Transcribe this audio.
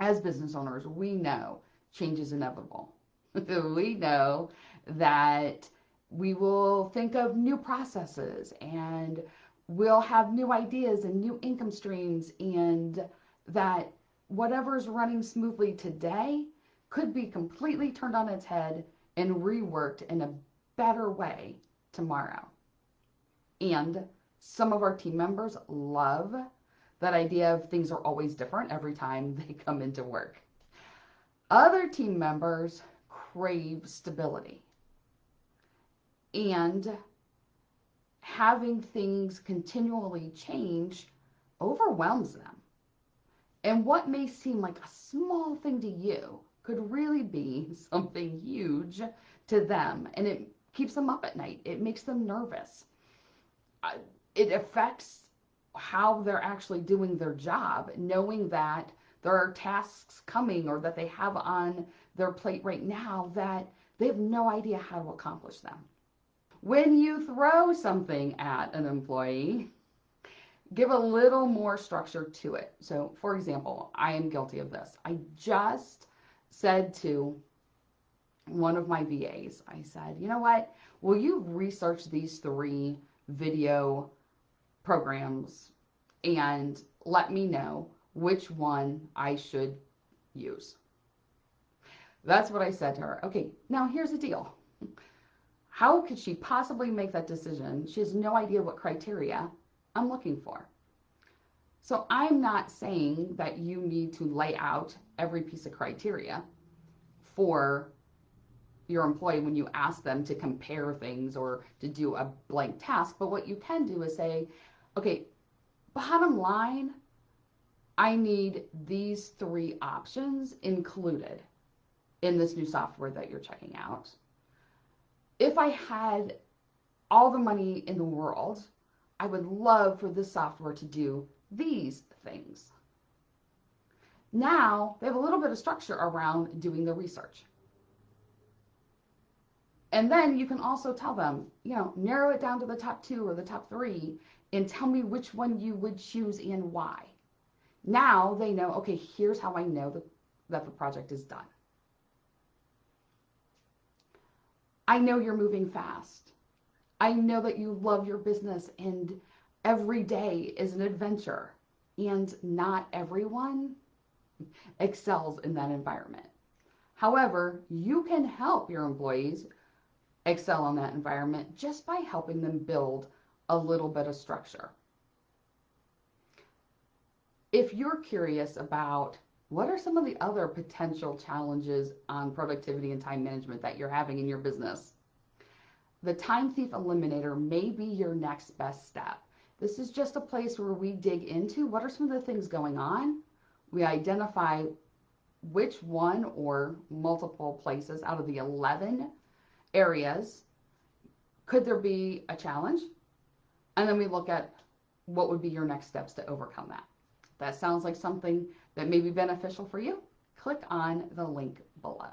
as business owners, we know change is inevitable. We know that we will think of new processes and we'll have new ideas and new income streams, and that whatever is running smoothly today could be completely turned on its head and reworked in a better way tomorrow. And some of our team members love that idea of things are always different every time they come into work. Other team members crave stability, and having things continually change overwhelms them. And what may seem like a small thing to you could really be something huge to them, and it keeps them up at night. It makes them nervous. It affects how they're actually doing their job, knowing that there are tasks coming or that they have on their plate right now that they have no idea how to accomplish them. When you throw something at an employee, give a little more structure to it. So, for example, I am guilty of this. I just said to one of my VAs, I said, you know what, will you research these 3 video programs and let me know which one I should use? That's what I said to her. Okay, now here's the deal. How could she possibly make that decision? She has no idea what criteria I'm looking for. So I'm not saying that you need to lay out every piece of criteria for your employee when you ask them to compare things or to do a blank task. But what you can do is say, okay, bottom line, I need these 3 options included in this new software that you're checking out. If I had all the money in the world, I would love for this software to do these things. Now they have a little bit of structure around doing the research. And then you can also tell them, narrow it down to the top 2 or the top 3 and tell me which one you would choose and why. Now they know, okay, here's how I know that the project is done. I know you're moving fast. I know that you love your business and every day is an adventure, and not everyone excels in that environment. However, you can help your employees excel in that environment just by helping them build a little bit of structure. If you're curious about what are some of the other potential challenges on productivity and time management that you're having in your business, the Time Thief Eliminator may be your next best step. This is just a place where we dig into what are some of the things going on. We identify which one or multiple places out of the 11 areas could there be a challenge, and then we look at what would be your next steps to overcome that. If that sounds like something that may be beneficial for you, click on the link below.